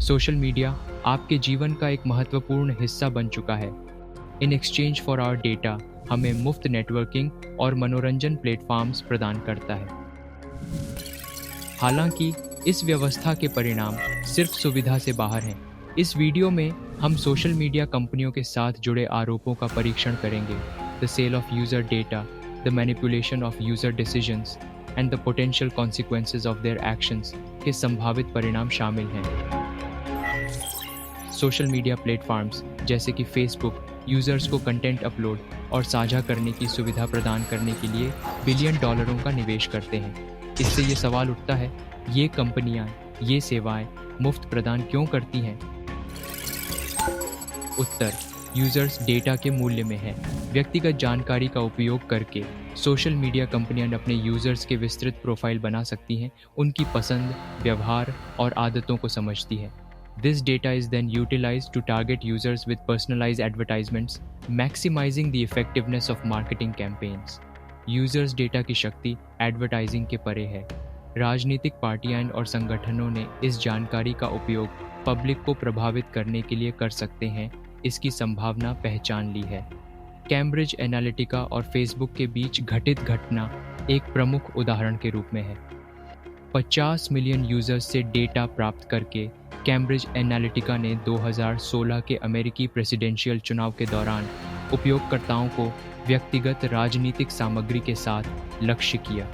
Social media आपके जीवन का एक महत्वपूर्ण हिस्सा बन चुका है। In exchange for our data हमें मुफ्त नेटवर्किंग और मनोरंजन प्लेटफॉर्म्स प्रदान करता है। हालांकि इस व्यवस्था के परिणाम सिर्फ सुविधा से बाहर हैं। इस वीडियो में हम सोशल मीडिया कंपनियों के साथ जुड़े आरोपों का परीक्षण करेंगे। The sale of user data, the manipulation of user decisions and the potential consequences of their actions के संभावित परिणाम शामिल हैं। सोशल मीडिया प्लेटफॉर्म्स जैसे कि फेसबुक यूजर्स को कंटेंट अपलोड और साझा करने की सुविधा प्रदान करने के लिए बिलियन डॉलरों का निवेश करते हैं। इससे ये सवाल उठता है, ये कंपनियां ये सेवाएं मुफ्त प्रदान क्यों करती हैं? उत्तर यूजर्स डेटा के मूल्य में है। व्यक्तिगत जानकारी का उपयोग करके सोशल मीडिया कंपनियां अपने यूजर्स के विस्तृत प्रोफाइल बना सकती हैं, उनकी पसंद, व्यवहार और आदतों को समझती है। This data is then utilized to target users with personalized advertisements, maximizing the effectiveness of marketing campaigns. Users data की शक्ति एडवर्टाइजिंग के परे है। राजनीतिक पार्टियां और संगठनों ने इस जानकारी का उपयोग पब्लिक को प्रभावित करने के लिए कर सकते हैं, इसकी संभावना पहचान ली है। कैम्ब्रिज एनालिटिका और फेसबुक के बीच घटित घटना एक प्रमुख उदाहरण के रूप में है। 50 मिलियन यूजर्स से डेटा प्राप्त करके कैम्ब्रिज एनालिटिका ने 2016 के अमेरिकी प्रेसिडेंशियल चुनाव के दौरान उपयोगकर्ताओं को व्यक्तिगत राजनीतिक सामग्री के साथ लक्ष्य किया।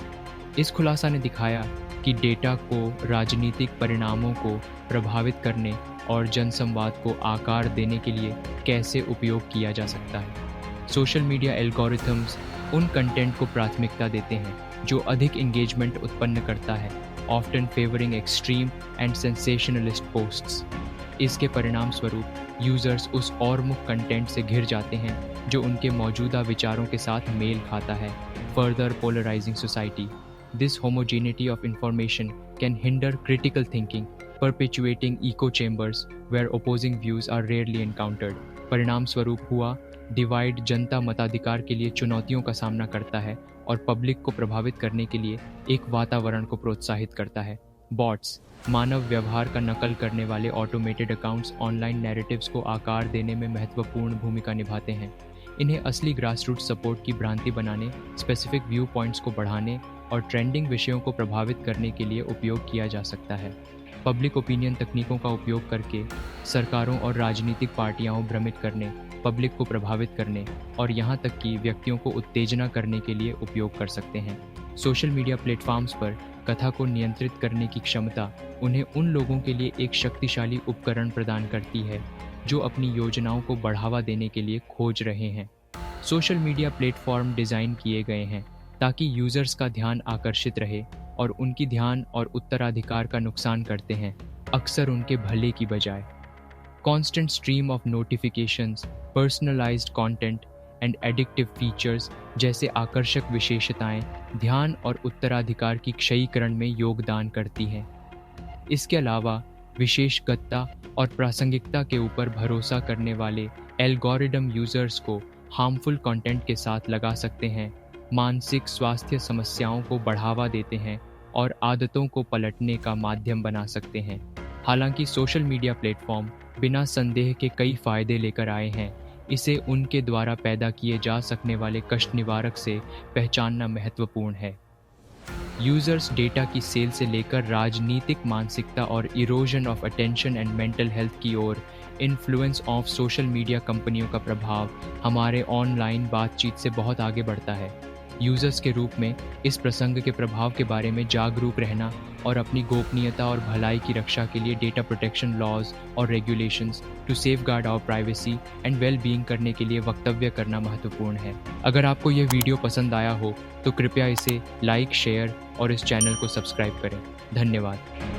इस खुलासा ने दिखाया कि डेटा को राजनीतिक परिणामों को प्रभावित करने और जनसंवाद को आकार देने के लिए कैसे उपयोग किया जा सकता है। सोशल मीडिया एल्गोरिथम्स उन कंटेंट को प्राथमिकता देते हैं जो अधिक एंगेजमेंट उत्पन्न करता है, often favouring extreme and sensationalist posts. इसके परिणाम स्वरूप यूजर्स उस और मुख कंटेंट से घिर जाते हैं जो उनके मौजूदा विचारों के साथ मेल खाता है, further polarising society. This homogeneity of information can hinder critical thinking, perpetuating echo chambers where opposing views are rarely encountered. परिणाम स्वरूप हुआ डिवाइड जनता मताधिकार के लिए चुनौतियों का सामना करता है और पब्लिक को प्रभावित करने के लिए एक वातावरण को प्रोत्साहित करता है। बॉट्स मानव व्यवहार का नकल करने वाले ऑटोमेटेड अकाउंट्स ऑनलाइन नैरेटिव्स को आकार देने में महत्वपूर्ण भूमिका निभाते हैं। इन्हें असली ग्रासरूट सपोर्ट की भ्रांति बनाने, स्पेसिफिक व्यू पॉइंट्स को बढ़ाने और ट्रेंडिंग विषयों को प्रभावित करने के लिए उपयोग किया जा सकता है। पब्लिक ओपिनियन तकनीकों का उपयोग करके सरकारों और राजनीतिक पार्टियां भ्रमित करने, पब्लिक को प्रभावित करने और यहाँ तक कि व्यक्तियों को उत्तेजना करने के लिए उपयोग कर सकते हैं। सोशल मीडिया प्लेटफॉर्म्स पर कथा को नियंत्रित करने की क्षमता उन्हें उन लोगों के लिए एक शक्तिशाली उपकरण प्रदान करती है जो अपनी योजनाओं को बढ़ावा देने के लिए खोज रहे हैं। सोशल मीडिया प्लेटफॉर्म डिज़ाइन किए गए हैं ताकि यूजर्स का ध्यान आकर्षित रहे और उनकी ध्यान और उत्तराधिकार का नुकसान करते हैं, अक्सर उनके भले की बजाय। Constant stream of notifications, personalized content and addictive features जैसे आकर्षक विशेषताएं ध्यान और उत्तराधिकार की क्षयीकरण में योगदान करती हैं। इसके अलावा विशेषज्ञता और प्रासंगिकता के ऊपर भरोसा करने वाले एल्गोरिदम यूजर्स को हार्मफुल कंटेंट के साथ लगा सकते हैं, मानसिक स्वास्थ्य समस्याओं को बढ़ावा देते हैं और आदतों को पलटने का माध्यम बना सकते हैं। हालांकि सोशल मीडिया प्लेटफॉर्म बिना संदेह के कई फायदे लेकर आए हैं, इसे उनके द्वारा पैदा किए जा सकने वाले कष्ट निवारक से पहचानना महत्वपूर्ण है। यूजर्स डेटा की सेल से लेकर राजनीतिक मानसिकता और erosion of attention and mental health की ओर इन्फ्लुएंस ऑफ सोशल मीडिया कंपनियों का प्रभाव हमारे ऑनलाइन बातचीत से बहुत आगे बढ़ता है। यूजर्स के रूप में इस प्रसंग के प्रभाव के बारे में जागरूक रहना और अपनी गोपनीयता और भलाई की रक्षा के लिए डेटा प्रोटेक्शन लॉज और regulations to safeguard our privacy and well being करने के लिए वक्तव्य करना महत्वपूर्ण है। अगर आपको यह वीडियो पसंद आया हो तो कृपया इसे लाइक, शेयर और इस चैनल को सब्सक्राइब करें। धन्यवाद।